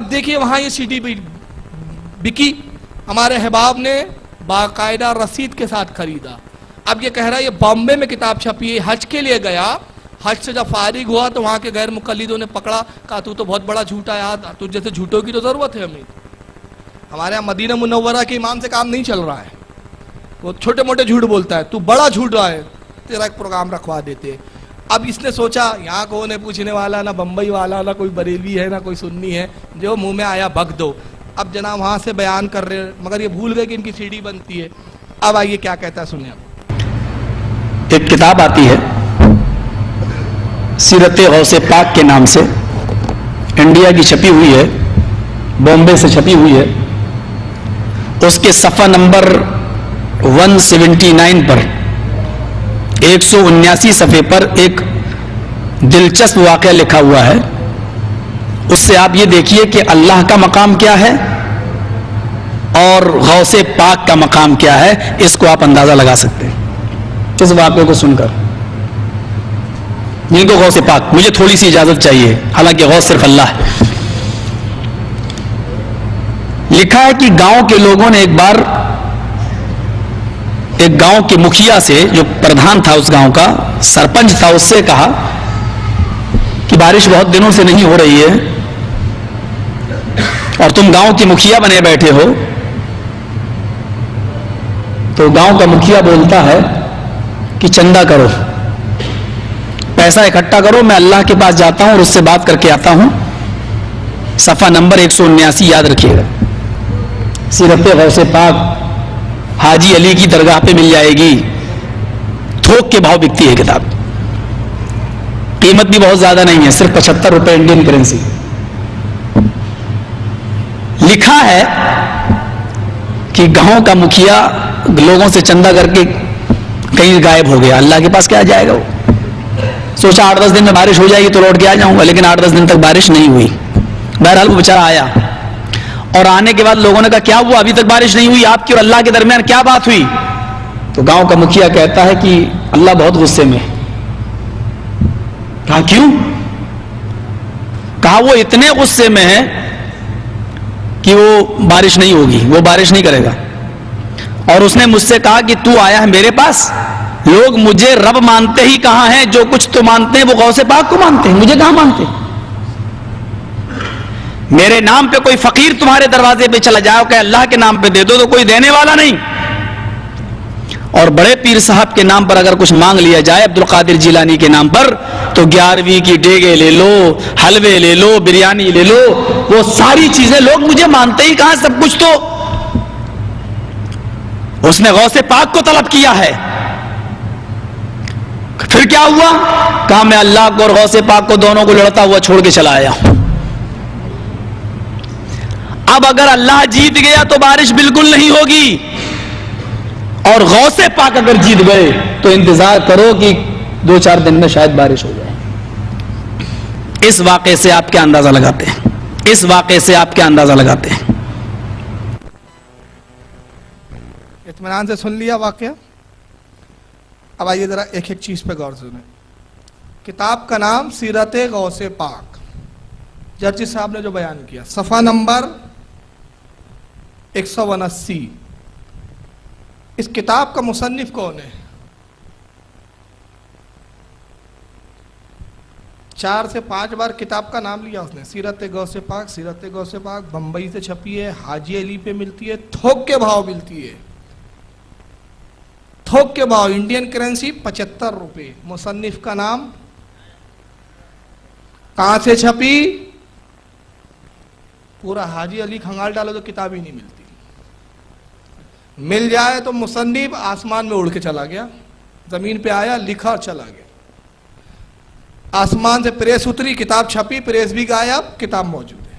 اب دیکھیے وہاں یہ سی ڈی بکی، ہمارے احباب نے باقاعدہ رسید کے ساتھ خریدا. اب یہ کہہ رہا ہے یہ بامبے میں کتاب چھپی ہے، حج کے لیے گیا، حج سے جب فارغ ہوا تو وہاں کے غیر مقلدوں نے پکڑا، کہا تو بہت بڑا جھوٹا ہے، تجھ جیسے جھوٹوں کی تو ضرورت ہے ہمیں. ہمارے یہاں مدینہ منورہ کے امام سے کام نہیں چل رہا ہے، وہ چھوٹے موٹے جھوٹ بولتا ہے، تو بڑا جھوٹ رہا ہے، تیرا ایک پروگرام رکھوا دیتے. اب اس نے سوچا یہاں کون ہے پوچھنے والا، نہ بمبئی والا، نہ کوئی بریلی ہے، نہ کوئی سنی ہے، جو منہ میں آیا بک دو. اب جناب وہاں سے بیان کر رہے ہیں، مگر یہ بھول گئے کہ ان کی سی ڈی بنتی ہے. اب آئیے کیا کہتا ہے سنیں. ایک کتاب آتی ہے سیرت غوث پاک کے نام سے، انڈیا کی چھپی ہوئی ہے، بامبے سے چھپی ہوئی ہے. اس کے صفحہ نمبر 179 پر 179 صفحے پر ایک دلچسپ واقعہ لکھا ہوا ہے. اس سے آپ یہ دیکھیے کہ اللہ کا مقام کیا ہے اور غوث پاک کا مقام کیا ہے، اس کو آپ اندازہ لگا سکتے ہیں اس واقعے کو سن کر. جن کو غوث پاک، مجھے تھوڑی سی اجازت چاہیے، حالانکہ غوث صرف اللہ ہے. لکھا ہے کہ گاؤں کے لوگوں نے ایک بار ایک گاؤں کے مکھیا سے، جو پردھان تھا اس گاؤں کا، سرپنچ تھا، اس سے کہا کہ بارش بہت دنوں سے نہیں ہو رہی ہے اور تم گاؤں کے مکھیا بنے بیٹھے ہو. تو گاؤں کا مکھیا بولتا ہے کہ چندہ کرو، پیسہ اکٹھا کرو، میں اللہ کے پاس جاتا ہوں اور اس سے بات کر کے آتا ہوں. صفحہ نمبر 179 یاد رکھیے گا. سیرت غوث پاک حاجی علی کی درگاہ پہ مل جائے گی، تھوک کے بھاؤ بکتی ہے کتاب، قیمت بھی بہت زیادہ نہیں ہے، صرف 75 روپے انڈین کرنسی. لکھا ہے کہ گاؤں کا مکھیا لوگوں سے چندہ کر کے کہیں غائب ہو گیا. اللہ کے پاس کیا جائے گا وہ؟ سوچا 8-10 دن میں بارش ہو جائے گی تو لوٹ کے آ جاؤں گا، لیکن 8-10 دن تک بارش نہیں ہوئی. بہرحال وہ بیچارہ آیا اور آنے کے بعد لوگوں نے کہا کیا ہوا، ابھی تک بارش نہیں ہوئی، آپ کی اور اللہ کے درمیان کیا بات ہوئی؟ تو گاؤں کا مکھیا کہتا ہے کہ اللہ بہت غصے میں. کہا کیوں؟ کہا وہ اتنے غصے میں ہے کہ وہ بارش نہیں ہوگی، وہ بارش نہیں کرے گا. اور اس نے مجھ سے کہا کہ تو آیا ہے میرے پاس، لوگ مجھے رب مانتے ہی کہاں ہیں، جو کچھ تو مانتے ہیں وہ غوث پاک کو مانتے ہیں، مجھے کہاں مانتے. میرے نام پہ کوئی فقیر تمہارے دروازے پہ چلا جاؤ کہ اللہ کے نام پہ دے دو تو کوئی دینے والا نہیں. اور بڑے پیر صاحب کے نام پر اگر کچھ مانگ لیا جائے، عبد القادر جیلانی کے نام پر، تو 11ویں کی ڈیگے لے لو، حلوے لے لو، بریانی لے لو، وہ ساری چیزیں لوگ مجھے مانتے ہی کہاں، سب کچھ تو اس نے غوث پاک کو طلب کیا ہے. پھر کیا ہوا؟ کہا میں اللہ کو اور غوث پاک کو دونوں کو لڑتا ہوا چھوڑ کے چلا آیا. اب اگر اللہ جیت گیا تو بارش بالکل نہیں ہوگی، اور غوث پاک اگر جیت گئے تو انتظار کرو کہ 2-4 دن میں شاید بارش ہو جائے. اس واقعے سے آپ کیا اندازہ لگاتے ہیں؟ اس واقعے سے آپ کیا اندازہ لگاتے ہیں؟ اطمینان سے سن لیا واقعہ. اب آئیے ذرا ایک ایک چیز پہ غور سنیں. کتاب کا نام سیرت غوث پاک، جرجی صاحب نے جو بیان کیا، صفحہ نمبر 179. اس کتاب کا مصنف کون ہے؟ 4 سے 5 بار کتاب کا نام لیا اس نے. سیرت غوث پاک، سیرت غوث پاک، بمبئی سے چھپی ہے، حاجی علی پہ ملتی ہے، تھوک کے بھاؤ ملتی ہے، تھوک کے بھاؤ، انڈین کرنسی 75 روپے. مصنف کا نام، کہاں سے چھپی؟ پورا حاجی علی کھنگال ڈالو تو کتاب ہی نہیں ملتی. مل جائے تو مصنف آسمان میں اڑ کے چلا گیا، زمین پہ آیا، لکھا اور چلا گیا. آسمان سے پریس اتری، کتاب چھپی، پریس بھی غائب، کتاب موجود ہے.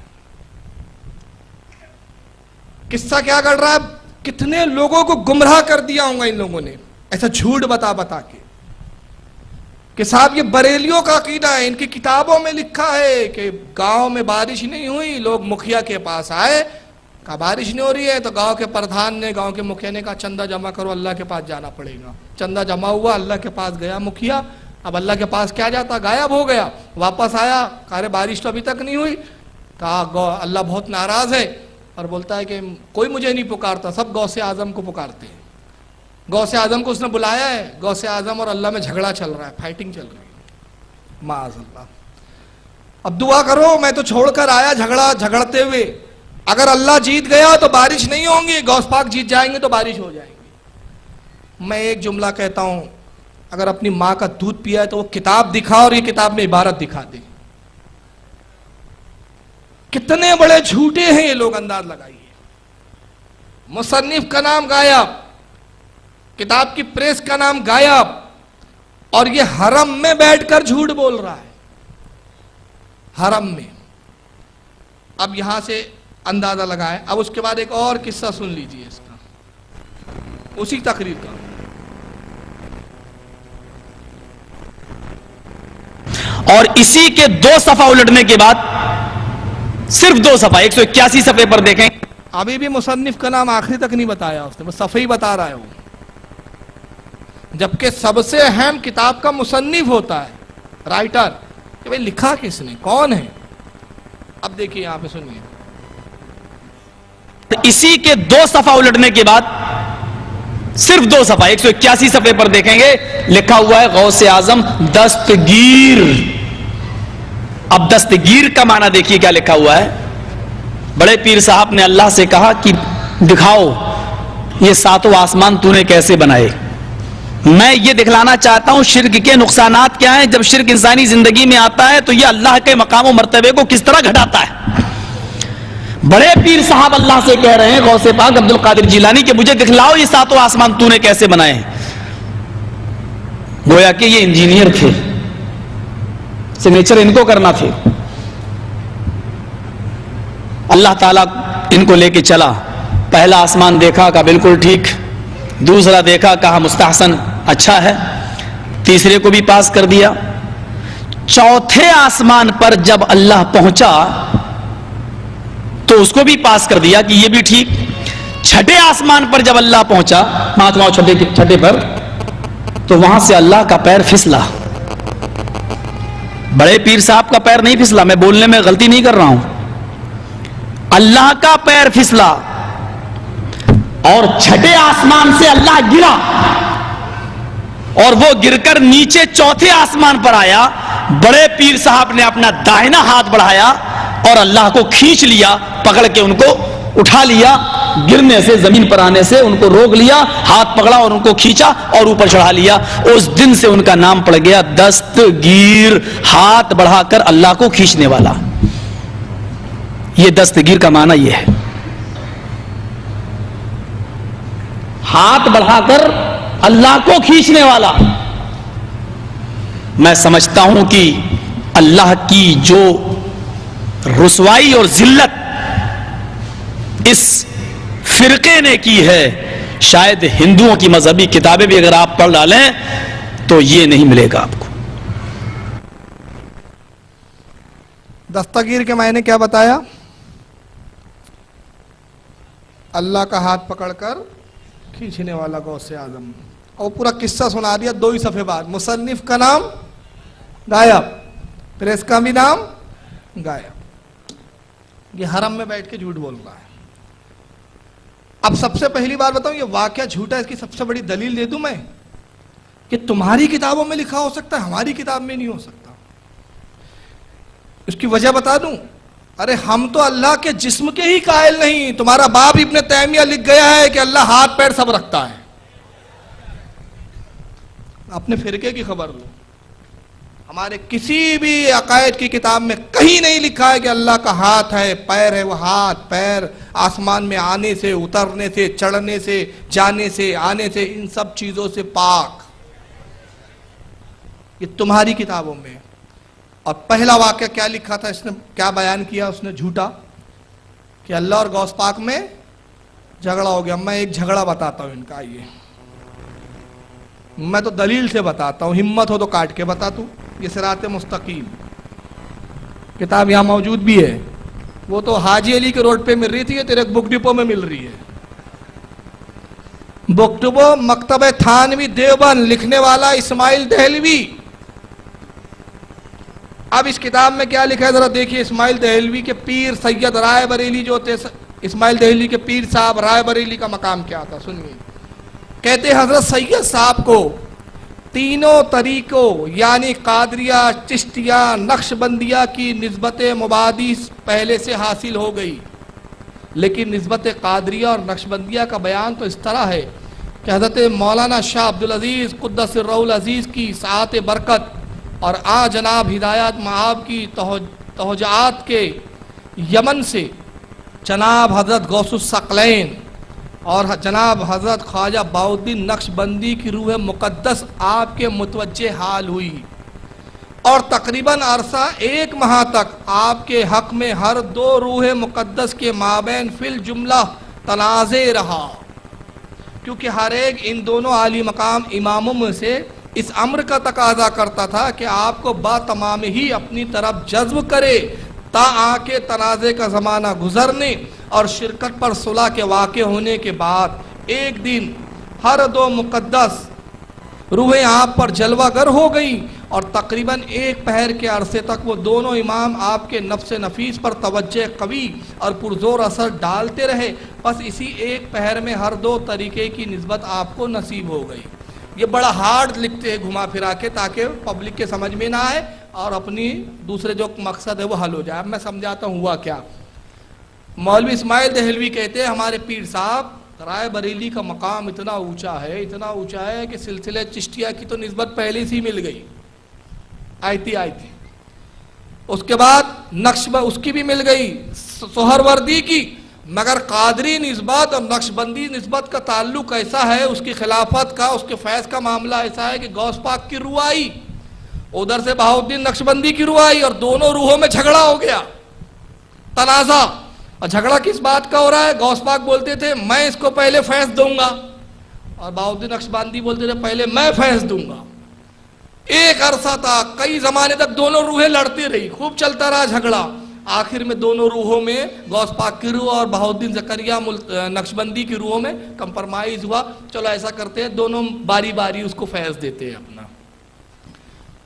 قصہ کیا کر رہا ہے؟ کتنے لوگوں کو گمراہ کر دیا ہوں گا ان لوگوں نے ایسا جھوٹ بتا بتا کے کہ صاحب یہ بریلیوں کا عقیدہ ہے. ان کی کتابوں میں لکھا ہے کہ گاؤں میں بارش نہیں ہوئی، لوگ مکھیا کے پاس آئے، کہا بارش نہیں ہو رہی ہے، تو گاؤں کے پردھان نے، گاؤں کے مکھیا نے کہا چندہ جمع کرو، اللہ کے پاس جانا پڑے گا. چندہ جمع ہوا، اللہ کے پاس گیا مکھیا. اب اللہ کے پاس کیا جاتا، غائب ہو گیا. واپس آیا، کہا بارش تو ابھی تک نہیں ہوئی. کہا اللہ بہت ناراض ہے، اور بولتا ہے کہ کوئی مجھے نہیں پکارتا، سب غوث اعظم کو پکارتے ہیں۔ غوث اعظم کو اس نے بلایا ہے، غوث اعظم اور اللہ میں جھگڑا چل رہا ہے، فائٹنگ چل رہی ہے، معاذ اللہ۔ اب دعا کرو، میں تو چھوڑ کر آیا جھگڑتے ہوئے، اگر اللہ جیت گیا تو بارش نہیں ہوں گی، غوث پاک جیت جائیں گے تو بارش ہو جائے گی۔ میں ایک جملہ کہتا ہوں، اگر اپنی ماں کا دودھ پیا ہے تو وہ کتاب دکھا اور یہ کتاب میں عبارت دکھا دے۔ کتنے بڑے جھوٹے ہیں یہ لوگ، انداز لگائیے۔ مصنف کا نام غائب، کتاب کی پریس کا نام غائب، اور یہ حرم میں بیٹھ کر جھوٹ بول رہا ہے، حرم میں۔ اب یہاں سے اندازہ لگائیں۔ اب اس کے بعد ایک اور قصہ سن لیجئے اس کا، اسی تقریر کا۔ اور اسی کے 2 صفحہ الٹنے کے بعد، صرف 2 صفحہ 181 صفحے پر دیکھیں، ابھی بھی مصنف کا نام آخری تک نہیں بتایا اس نے، بس صفحہ ہی بتا رہا ہے وہ، جبکہ سب سے اہم کتاب کا مصنف ہوتا ہے، رائٹر، کہ بھئی لکھا کس نے، کون ہے۔ اب دیکھیے یہاں پہ سنیے، اسی کے 2 صفحہ الٹنے کے بعد صرف 2 صفحہ 181 صفحے پر دیکھیں گے، لکھا ہوا ہے غوث اعظم دستگیر۔ اب دستگیر کا معنی دیکھیے کیا لکھا ہوا ہے۔ بڑے پیر صاحب نے اللہ سے کہا کہ دکھاؤ یہ 7 آسمان تو نے کیسے بنائے، میں یہ دکھلانا چاہتا ہوں شرک کے نقصانات کیا ہیں، جب شرک انسانی زندگی میں آتا ہے تو یہ اللہ کے مقام و مرتبے کو کس طرح گھٹاتا ہے۔ بڑے پیر صاحب اللہ سے کہہ رہے ہیں، غوث پاک عبد القادر جیلانی، کہ مجھے دکھلاؤ یہ 7 آسمان تو نے کیسے بنائے ہیں۔ گویا کہ یہ انجینئر تھے، سگنیچر ان کو کرنا تھے۔ اللہ تعالیٰ ان کو لے کے چلا، پہلا آسمان دیکھا، کہا بالکل ٹھیک، دوسرا دیکھا، کہا مستحسن، اچھا ہے، تیسرے کو بھی پاس کر دیا۔ چوتھے آسمان پر جب اللہ پہنچا تو اس کو بھی پاس کر دیا کہ یہ بھی ٹھیک۔ چھٹے آسمان پر جب اللہ پہنچا، مہاتما چھٹے پر، تو وہاں سے اللہ کا پیر پھسلا۔ بڑے پیر صاحب کا پیر نہیں پھسلا، میں بولنے میں غلطی نہیں کر رہا ہوں، اللہ کا پیر پھسلا، اور چھٹے آسمان سے اللہ گرا، اور وہ گر کر نیچے چوتھے آسمان پر آیا۔ بڑے پیر صاحب نے اپنا داہنا ہاتھ بڑھایا اور اللہ کو کھینچ لیا، پکڑ کے ان کو اٹھا لیا، گرنے سے، زمین پر آنے سے ان کو روک لیا، ہاتھ پکڑا اور ان کو کھینچا اور اوپر چڑھا لیا۔ اس دن سے ان کا نام پڑ گیا دستگیر، ہاتھ بڑھا کر اللہ کو کھینچنے والا۔ یہ دستگیر کا معنی یہ ہے، ہاتھ بڑھا کر اللہ کو کھینچنے والا۔ میں سمجھتا ہوں کہ اللہ کی جو رسوائی اور ذلت اس فرقے نے کی ہے، شاید ہندوؤں کی مذہبی کتابیں بھی اگر آپ پڑھ ڈالیں تو یہ نہیں ملے گا آپ کو۔ دستگیر کے معنی کیا بتایا؟ اللہ کا ہاتھ پکڑ کر کھینچنے والا غوث اعظم، اور پورا قصہ سنا دیا 2 ہی صفحے بعد۔ مصنف کا نام غائب، پریس کا بھی نام غائب، یہ حرم میں بیٹھ کے جھوٹ بول رہا ہے۔ اب سب سے پہلی بار بتاؤں، یہ واقعہ جھوٹا ہے، اس کی سب سے بڑی دلیل دے دوں میں، کہ تمہاری کتابوں میں لکھا ہو سکتا ہے، ہماری کتاب میں نہیں ہو سکتا۔ اس کی وجہ بتا دوں، ارے ہم تو اللہ کے جسم کے ہی قائل نہیں، تمہارا باپ ابن تیمیہ لکھ گیا ہے کہ اللہ ہاتھ پیر سب رکھتا ہے۔ اپنے فرقے کی خبر لو، ہمارے کسی بھی عقائد کی کتاب میں کہیں نہیں لکھا ہے کہ اللہ کا ہاتھ ہے، پیر ہے۔ وہ ہاتھ پیر آسمان میں آنے سے، اترنے سے، چڑھنے سے، جانے سے، آنے سے، ان سب چیزوں سے پاک، یہ تمہاری کتابوں میں۔ اور پہلا واقعہ کیا لکھا تھا اس نے، کیا بیان کیا اس نے جھوٹا، کہ اللہ اور غوث پاک میں جھگڑا ہو گیا۔ میں ایک جھگڑا بتاتا ہوں ان کا، آئیے میں تو دلیل سے بتاتا ہوں، ہمت ہو تو کاٹ کے بتا دوں۔ یہ صراط مستقیم کتاب یہاں موجود بھی ہے، وہ تو حاجی علی کے روڈ پہ مل رہی تھی، یہ تیرے بک ڈپو میں مل رہی ہے۔ بک ڈپو مکتبہ تھانوی دیوبند، لکھنے والا اسماعیل دہلوی، اب اس کتاب میں کیا لکھا ہے ذرا دیکھیے. اسماعیل دہلوی کے پیر سید رائے بریلی جو تھے، اسماعیل دہلوی کے پیر صاحب رائے بریلی کا مقام کیا تھا سنیے. کہتے حضرت سید صاحب کو تینوں طریقوں یعنی قادریہ، چشتیہ، نقش بندیہ کی نسبت مبادی پہلے سے حاصل ہو گئی، لیکن نسبت قادریہ اور نقش بندیہ کا بیان تو اس طرح ہے کہ حضرت مولانا شاہ عبدالعزیز قدس الروح العزیز کی ساعت برکت اور جناب ہدایات معاب کی توجہات کے یمن سے جناب حضرت غوث الثقلین اور جناب حضرت خواجہ بہاؤالدین نقش بندی کی روح مقدس آپ کے متوجہ حال ہوئی، اور تقریباً عرصہ 1 ماہ تک آپ کے حق میں ہر 2 روح مقدس کے مابین فی الجملہ تنازع رہا، کیونکہ ہر ایک ان دونوں عالی مقام اماموں میں سے اس امر کا تقاضا کرتا تھا کہ آپ کو با تمام ہی اپنی طرف جذب کرے تا آکے تنازع کا زمانہ گزرنے اور شرکت پر صلح کے واقع ہونے کے بعد ایک دن ہر 2 مقدس روحیں آپ پر جلوہ گر ہو گئیں، اور تقریباً 1 پہر کے عرصے تک وہ دونوں امام آپ کے نفس نفیس پر توجہ قوی اور پرزور اثر ڈالتے رہے. بس اسی 1 پہر میں ہر 2 طریقے کی نسبت آپ کو نصیب ہو گئی. یہ بڑا ہارڈ لکھتے ہیں گھما پھرا کے تاکہ پبلک کے سمجھ میں نہ آئے اور اپنی دوسرے جو مقصد ہے وہ حل ہو جائے. اب میں سمجھاتا ہوں ہوا کیا. مولوی اسماعیل دہلوی کہتے ہیں ہمارے پیر صاحب رائے بریلی کا مقام اتنا اونچا ہے کہ سلسلہ چشتیہ کی تو نسبت پہلے سے ہی مل گئی، آیتی اس کے بعد نقش اس کی بھی مل گئی، سہروردی کی، مگر قادری نسبت اور نقش بندی نسبت کا تعلق ایسا ہے، اس کی خلافت کا، اس کے فیض کا معاملہ ایسا ہے کہ غوث پاک کی روح آئی، ادھر سے بہاؤالدین نقش بندی کی روح آئی، اور دونوں روحوں میں جھگڑا ہو گیا، تنازع. اور جھگڑا کس بات کا ہو رہا ہے؟ غوث پاک بولتے تھے میں اس کو پہلے فیض دوں گا، اور بہاؤالدین نقش بندی بولتے تھے پہلے میں فیض دوں گا. ایک عرصہ تھا، کئی زمانے تک دونوں روحیں لڑتی رہی، خوب چلتا رہا جھگڑا. آخر میں دونوں روحوں میں غوث پاک کی روح اور بہاؤالدین زکریا نقش بندی کی روحوں میں کمپرمائز ہوا. چلو ایسا کرتے ہیں دونوں باری باری اس کو فیض دیتے ہیں اپنا.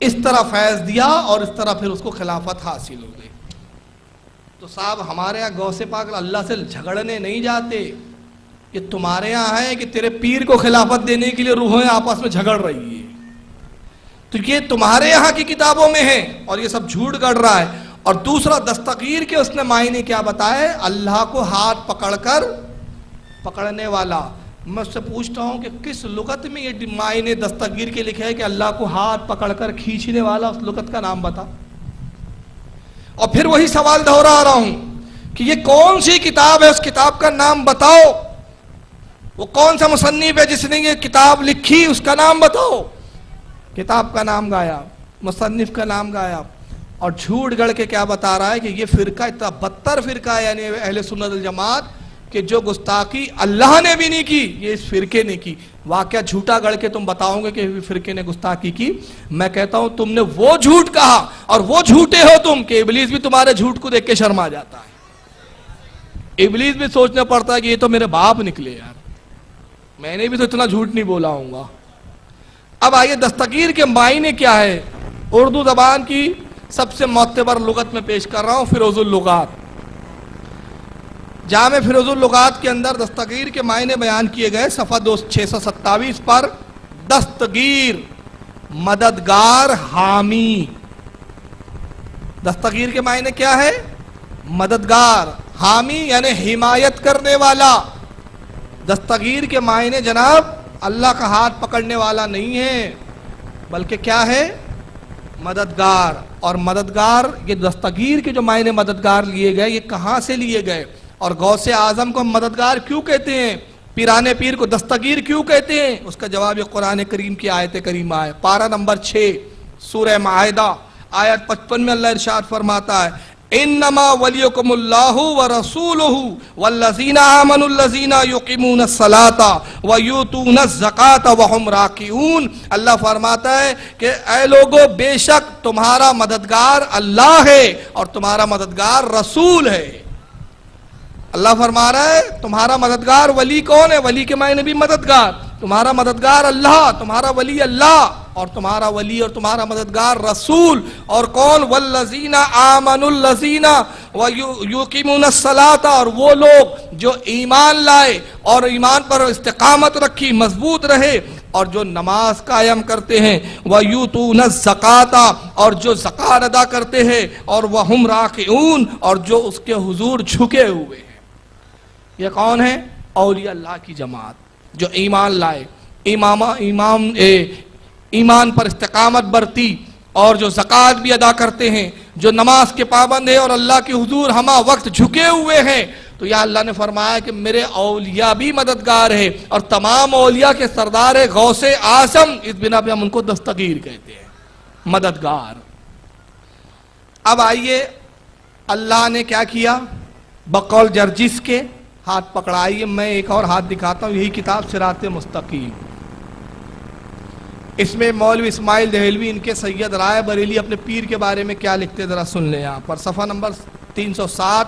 اس طرح فیض دیا اور اس طرح پھر اس کو خلافت حاصل ہو گئی. تو صاحب ہمارے یہاں غوث پاک اللہ سے جھگڑنے نہیں جاتے، یہ تمہارے یہاں ہے کہ تیرے پیر کو خلافت دینے کے لیے روحیں آپس میں جھگڑ رہی ہے. تو یہ تمہارے یہاں کی کتابوں میں ہے اور یہ سب جھوٹ گڑ رہا ہے. اور دوسرا دستگیر کے اس نے معنی کیا بتائے؟ اللہ کو ہاتھ پکڑ کر پکڑنے والا. میں اس سے پوچھتا ہوں کہ کس لغت میں یہ معنی دستگیر کے لکھے ہے کہ اللہ کو ہاتھ پکڑ کر کھینچنے والا؟ اس لغت کا نام بتا. اور پھر وہی سوال دہرا رہا ہوں کہ یہ کون سی کتاب ہے، اس کتاب کا نام بتاؤ. وہ کون سا مصنف ہے جس نے یہ کتاب لکھی، اس کا نام بتاؤ. کتاب کا نام گایا، مصنف کا نام گایا، اور جھوٹ گڑ کے کیا بتا رہا ہے کہ یہ فرقہ اتنا بدتر فرقہ ہے، یعنی اہل سنت الجماعت، کہ جو گستاخی اللہ نے بھی نہیں کی یہ اس فرقے نے کی. واقعہ جھوٹا گڑ کے تم بتاؤ گے کہ فرقے نے گستاخی کی. میں کہتا ہوں تم نے وہ جھوٹ کہا اور وہ جھوٹے ہو تم کہ ابلیس بھی تمہارے جھوٹ کو دیکھ کے شرما جاتا ہے. ابلیس بھی سوچنا پڑتا ہے کہ یہ تو میرے باپ نکلے یار، میں نے بھی تو اتنا جھوٹ نہیں بولا ہوں گا. اب آئیے دستگیر کے معنی کیا ہے. اردو زبان کی سب سے معتبر لغت میں پیش کر رہا ہوں، فیروز اللغات. جامع فیروز اللغات کے اندر دستگیر کے معنی بیان کیے گئے. صفحہ 627 پر دستگیر مددگار حامی. دستگیر کے معنی کیا ہے؟ مددگار. حامی یعنی حمایت کرنے والا. دستگیر کے معنی جناب اللہ کا ہاتھ پکڑنے والا نہیں ہے، بلکہ کیا ہے؟ مددگار. اور مددگار، یہ دستگیر کے جو معنی مددگار لیے گئے یہ کہاں سے لیے گئے؟ اور غوث اعظم کو مددگار کیوں کہتے ہیں؟ پیرانے پیر کو دستگیر کیوں کہتے ہیں؟ اس کا جواب یہ قرآن کریم کی آیت کریمہ ہے. پارہ نمبر 6 سورہ مائدہ آیت 55 میں اللہ ارشاد فرماتا ہے انما ولیکم اللہ ورسولہ والذین آمنوا الذین یقیمون الصلاۃ ویؤتون الزکاۃ وہم راکعون. اللہ فرماتا ہے کہ اے لوگو بے شک تمہارا مددگار اللہ ہے اور تمہارا مددگار رسول ہے. اللہ فرما رہا ہے تمہارا مددگار. ولی کون ہے؟ ولی کے معنی بھی مددگار. تمہارا مددگار اللہ، تمہارا ولی اللہ. اور تمہارا ولی اور تمہارا مددگار رسول. اور کون؟ والذین آمنوا الذین ویقیمون الصلاۃ، اور وہ لوگ جو ایمان لائے اور ایمان پر استقامت رکھی، مضبوط رہے، اور جو نماز قائم کرتے ہیں، وَيُؤْتُونَ الزَّكَاةَ، اور جو زکات ادا کرتے ہیں، اور وَهُمْ رَاكِعُونَ، اور جو اس کے حضور جھکے ہوئے ہیں. یہ کون ہے؟ اولیاء اللہ کی جماعت جو ایمان لائے، ایمان پر استقامت برتی، اور جو زکات بھی ادا کرتے ہیں، جو نماز کے پابند ہیں اور اللہ کے حضور ہمہ وقت جھکے ہوئے ہیں. تو یا اللہ نے فرمایا کہ میرے اولیاء بھی مددگار ہیں، اور تمام اولیاء کے سردار غوث اعظم، اس بنا پہ ہم ان کو دستگیر کہتے ہیں، مددگار. اب آئیے اللہ نے کیا کیا؟ بقول جرجس کے ہاتھ پکڑائیے، میں ایک اور ہاتھ دکھاتا ہوں، یہی کتاب صراط مستقیم. اس میں مولوی اسماعیل دہلوی ان کے سید رائے بریلی اپنے پیر کے بارے میں کیا لکھتے، ذرا سن لیں. یہاں پر صفحہ نمبر 307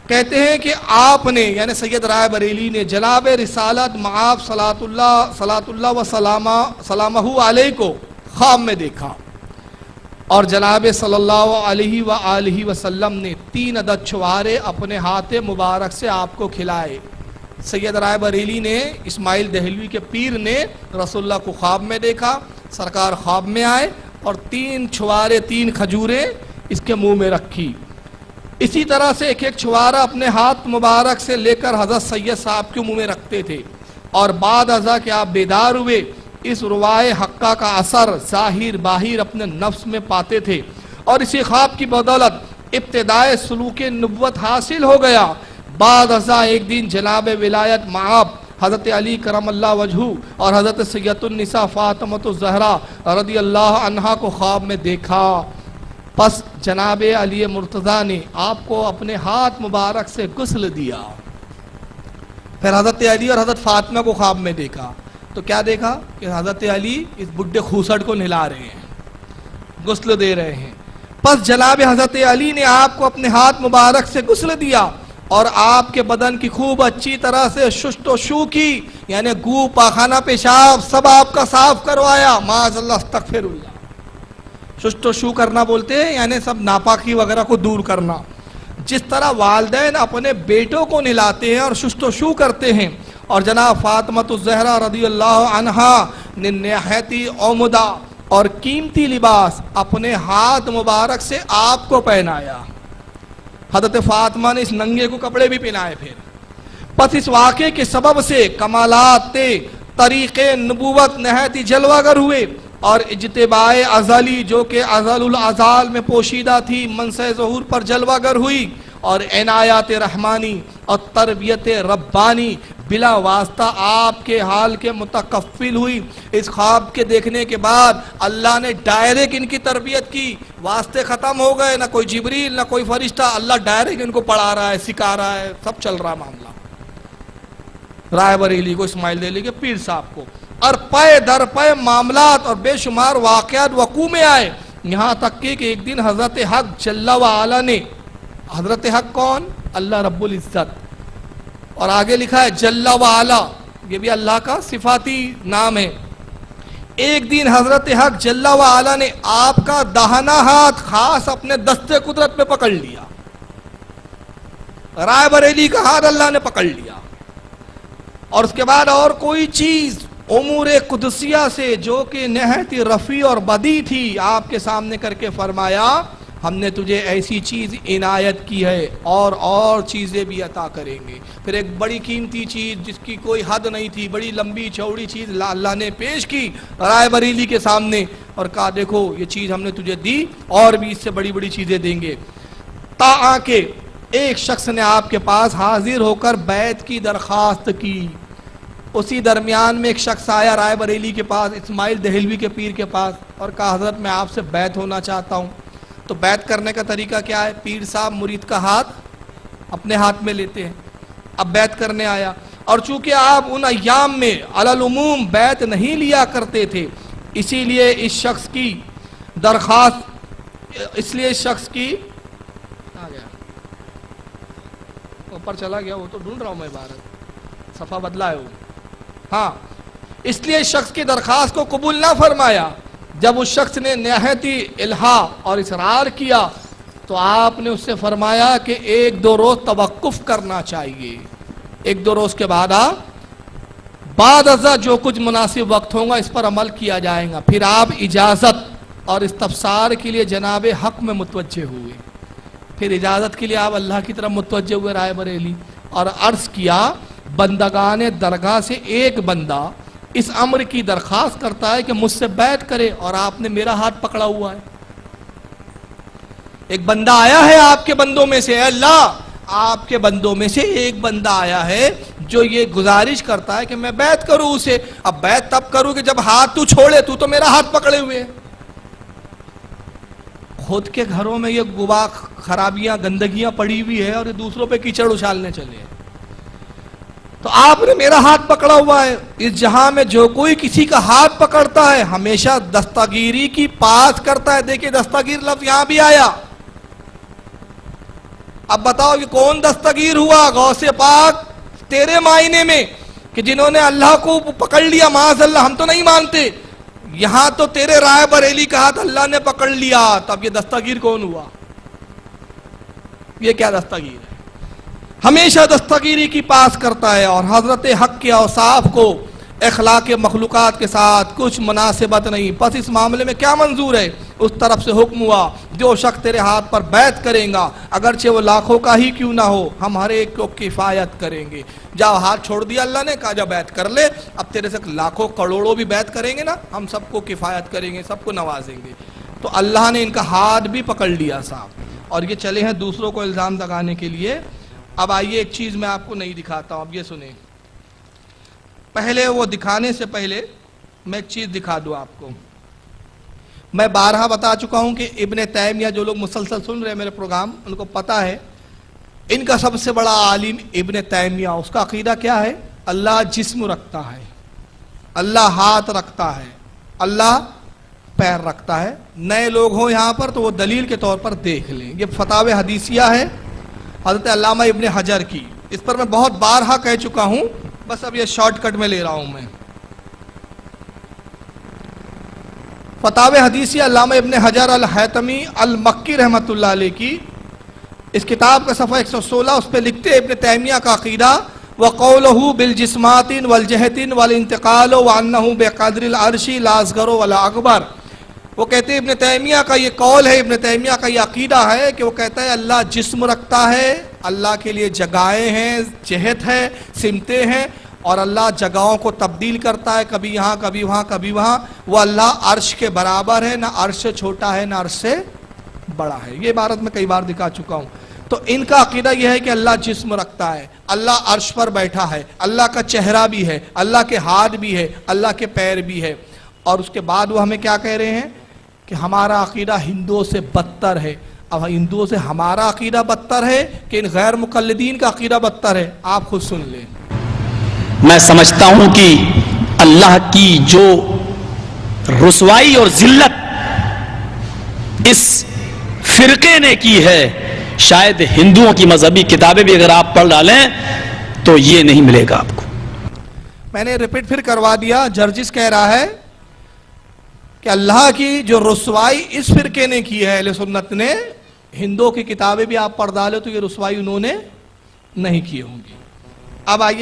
کہتے ہیں کہ آپ نے، یعنی سید رائے بریلی نے، جناب رسالت معاف صلاۃ اللہ و سلامہ علیہ کو خواب میں دیکھا، اور جناب صلی اللہ علیہ وآلہ وسلم نے 3 عدد چھوارے اپنے ہاتھ مبارک سے آپ کو کھلائے. سید رائے بریلی نے، اسماعیل دہلوی کے پیر نے رسول اللہ کو خواب میں دیکھا، سرکار خواب میں آئے اور 3 چھوارے 3 کھجوریں اس کے منہ میں رکھی. اسی طرح سے ایک ایک چھوارا اپنے ہاتھ مبارک سے لے کر حضرت سید صاحب کے منہ میں رکھتے تھے، اور بعد ازاں کہ آپ بیدار ہوئے اس روائے حقہ کا اثر ظاہر باہر اپنے نفس میں پاتے تھے، اور اسی خواب کی بدولت ابتدائے سلوک نبوت حاصل ہو گیا. بعد ازاں ایک دن جناب ولایت معاب حضرت علی کرم اللہ وجہہ اور حضرت سید النساء فاطمۃ الزہرا رضی اللہ عنہا کو خواب میں دیکھا. پس جناب علی مرتضیٰ نے آپ کو اپنے ہاتھ مبارک سے غسل دیا. پھر حضرت علی اور حضرت فاطمہ کو خواب میں دیکھا، تو کیا دیکھا کہ حضرت علی اس بڈھے خوسڑ کو نہلا رہے ہیں، غسل دے رہے ہیں. پس جناب حضرت علی نے آپ کو اپنے ہاتھ مبارک سے غسل دیا، اور آپ کے بدن کی خوب اچھی طرح سے شست و شو کی، یعنی گو پاخانہ پیشاب سب آپ کا صاف کروایا. معاذ اللہ استغفر اللہ. شست و شو کرنا بولتے ہیں یعنی سب ناپاکی وغیرہ کو دور کرنا. جس طرح والدین اپنے بیٹوں کو نہلاتے ہیں اور شست و شو کرتے ہیں، اور جناب فاطمۃ الزہرا رضی اللہ عنہا نے نہایتی عمدہ اور قیمتی لباس اپنے ہاتھ مبارک سے آپ کو پہنایا. حضرت فاطمہ نے اس ننگے کو کپڑے بھی پہنائے. پھر پس اس واقعے کے سبب سے کمالات طریق نبوت نہایتی جلوہ گر ہوئے، اور اجتباع ازلی جو کہ ازل الازال میں پوشیدہ تھی منصع ظہور پر جلوہ گر ہوئی، اور عنایات رحمانی اور تربیت ربانی بلا واسطہ آپ کے حال کے متکفل ہوئی. اس خواب کے دیکھنے کے بعد اللہ نے ڈائریکٹ ان کی تربیت کی، واسطے ختم ہو گئے، نہ کوئی جبریل نہ کوئی فرشتہ، اللہ ڈائریکٹ ان کو پڑھا رہا ہے، سکھا رہا ہے، سب چل رہا معاملہ. رائے بریلی کو، اسماعیل دہلوی کے پیر صاحب کو، اور پے در پے معاملات اور بے شمار واقعات وقوع میں آئے. یہاں تک کہ ایک دن حضرت حق جل وعلا نے، حضرت حق کون؟ اللہ رب العزت، اور آگے لکھا ہے جل وعلا، یہ بھی اللہ کا صفاتی نام ہے. ایک دن حضرت حق جل وعلا نے آپ کا داہنا ہاتھ خاص اپنے دستے قدرت میں پکڑ لیا. رائے بریلی کا ہاتھ اللہ نے پکڑ لیا، اور اس کے بعد اور کوئی چیز امور قدسیہ سے جو کہ نہایت رفیع اور بدی تھی آپ کے سامنے کر کے فرمایا، ہم نے تجھے ایسی چیز عنایت کی ہے اور چیزیں بھی عطا کریں گے. پھر ایک بڑی قیمتی چیز جس کی کوئی حد نہیں تھی، بڑی لمبی چوڑی چیز اللہ نے پیش کی رائے بریلی کے سامنے، اور کہا دیکھو یہ چیز ہم نے تجھے دی، اور بھی اس سے بڑی بڑی چیزیں دیں گے. تا آ کے ایک شخص نے آپ کے پاس حاضر ہو کر بیعت کی درخواست کی. اسی درمیان میں ایک شخص آیا رائے بریلی کے پاس، اسماعیل دہلوی کے پیر کے پاس، اور کہا حضرت میں آپ سے بیعت ہونا چاہتا ہوں. تو بیعت کرنے کا طریقہ کیا ہے؟ پیر صاحب مرید کا ہاتھ اپنے ہاتھ میں لیتے ہیں. اب بیعت کرنے آیا، اور چونکہ آپ ان ایام میں علی العموم بیعت نہیں لیا کرتے تھے، اسی لیے اس شخص کی درخواست، اس لیے اس شخص کی آ گیا اوپر چلا گیا، وہ تو ڈھونڈ رہا ہوں میں عبارت، صفحہ بدلا ہے وہ. ہاں، اس لیے اس شخص کی درخواست کو قبول نہ فرمایا. جب اس شخص نے نہایتی الحاح اور اصرار کیا تو آپ نے اس سے فرمایا کہ 1-2 روز توقف کرنا چاہیے. 1-2 روز کے بعد بعد ازاں جو کچھ مناسب وقت ہوگا اس پر عمل کیا جائے گا. پھر آپ اجازت اور استفسار کے لیے جناب حق میں متوجہ ہوئے. پھر اجازت کے لیے آپ اللہ کی طرف متوجہ ہوئے رائے بریلی اور عرض کیا بندگان درگاہ سے ایک بندہ اس امر کی درخواست کرتا ہے کہ مجھ سے بیعت کرے اور آپ نے میرا ہاتھ پکڑا ہوا ہے. ایک بندہ آیا ہے آپ کے بندوں میں سے, اے اللہ آپ کے بندوں میں سے ایک بندہ آیا ہے جو یہ گزارش کرتا ہے کہ میں بیعت کروں اسے. اب بیعت تب کروں کہ جب ہاتھ تو چھوڑے, تو میرا ہاتھ پکڑے ہوئے. خود کے گھروں میں یہ غبار خرابیاں گندگیاں پڑی ہوئی ہے اور یہ دوسروں پہ کیچڑ اچھالنے چلے ہیں. تو آپ نے میرا ہاتھ پکڑا ہوا ہے. اس جہاں میں جو کوئی کسی کا ہاتھ پکڑتا ہے ہمیشہ دستگیری کی پاس کرتا ہے. دیکھیں دستگیر لفظ یہاں بھی آیا. اب بتاؤ یہ کون دستگیر ہوا؟ غوث پاک تیرے معنی میں کہ جنہوں نے اللہ کو پکڑ لیا. معاذ اللہ, ہم تو نہیں مانتے. یہاں تو تیرے رائے بریلی کا ہاتھ اللہ نے پکڑ لیا. تب یہ دستگیر کون ہوا؟ یہ کیا دستگیر ہے؟ ہمیشہ دستگیری کی پاس کرتا ہے. اور حضرت حق کے اوصاف کو اخلاق مخلوقات کے ساتھ کچھ مناسبت نہیں. پس اس معاملے میں کیا منظور ہے؟ اس طرف سے حکم ہوا جو شخص تیرے ہاتھ پر بیعت کرے گا اگرچہ وہ لاکھوں کا ہی کیوں نہ ہو, ہم ہر ایک کو کفایت کریں گے. جاؤ ہاتھ چھوڑ دیا اللہ نے, کہا جا بیعت کر لے. اب تیرے سے لاکھوں کروڑوں بھی بیعت کریں گے نا, ہم سب کو کفایت کریں گے, سب کو نوازیں گے. تو اللہ نے ان کا ہاتھ بھی پکڑ لیا صاحب, اور یہ چلے ہیں دوسروں کو الزام لگانے کے لیے. اب آئیے ایک چیز میں آپ کو نہیں دکھاتا ہوں, اب یہ سنیں. پہلے وہ دکھانے سے پہلے میں ایک چیز دکھا دوں آپ کو. میں بارہا بتا چکا ہوں کہ ابن تیمیہ, جو لوگ مسلسل سن رہے ہیں میرے پروگرام ان کو پتا ہے ان کا سب سے بڑا عالم ابن تیمیہ. اس کا عقیدہ کیا ہے؟ اللہ جسم رکھتا ہے, اللہ ہاتھ رکھتا ہے, اللہ پیر رکھتا ہے. نئے لوگ ہوں یہاں پر تو وہ دلیل کے طور پر دیکھ لیں. یہ فتاوی حدیثیہ ہے حضرت علامہ ابن حجر کی. اس پر میں بہت بارہا کہہ چکا ہوں, بس اب یہ شارٹ کٹ میں لے رہا ہوں میں. فتاوی حدیثیہ علامہ ابن حجر الحیتمی المکی رحمۃ اللہ علیہ کی اس کتاب کا صفحہ 116, اس پہ لکھتے ابن تیمیہ کا عقیدہ وَقَوْلُهُ بِالْجِسْمَاتٍ وَالْجَهَةٍ وَالْانْتِقَالُ وَأَنَّهُ بِقَدْرِ الْعَرْشِ لَا أَصْغَرُ وَلَا أَكْبَرُ. وہ کہتے ہیں ابن تیمیہ کا یہ قول ہے, ابن تیمیہ کا یہ عقیدہ ہے کہ وہ کہتا ہے اللہ جسم رکھتا ہے, اللہ کے لیے جگہیں ہیں, جہت ہے, سمتیں ہیں, اور اللہ جگہوں کو تبدیل کرتا ہے, کبھی یہاں کبھی وہاں کبھی وہاں. وہ اللہ عرش کے برابر ہے, نہ عرش سے چھوٹا ہے نہ عرش سے بڑا ہے. یہ عبارت میں کئی بار دکھا چکا ہوں. تو ان کا عقیدہ یہ ہے کہ اللہ جسم رکھتا ہے, اللہ عرش پر بیٹھا ہے, اللہ کا چہرہ بھی ہے, اللہ کے ہاتھ بھی ہے, اللہ کے پیر بھی ہے. اور اس کے بعد وہ ہمیں کیا کہہ رہے ہیں کہ ہمارا عقیدہ ہندوؤں سے بدتر ہے. اب ہندوؤں سے ہمارا عقیدہ بدتر ہے کہ ان غیر مقلدین کا عقیدہ بدتر ہے؟ آپ خود سن لیں. میں سمجھتا ہوں کہ اللہ کی جو رسوائی اور ذلت اس فرقے نے کی ہے, شاید ہندوؤں کی مذہبی کتابیں بھی اگر آپ پڑھ ڈالیں تو یہ نہیں ملے گا آپ کو. میں نے ریپیٹ پھر کروا دیا. جرجس کہہ رہا ہے کہ اللہ کی جو رسوائی اس فرقے نے کی ہے اہل سنت نے, ہندوؤں کی کتابیں بھی آپ پڑھ ڈالے تو یہ رسوائی انہوں نے نہیں کی ہوں گی. اب آئیے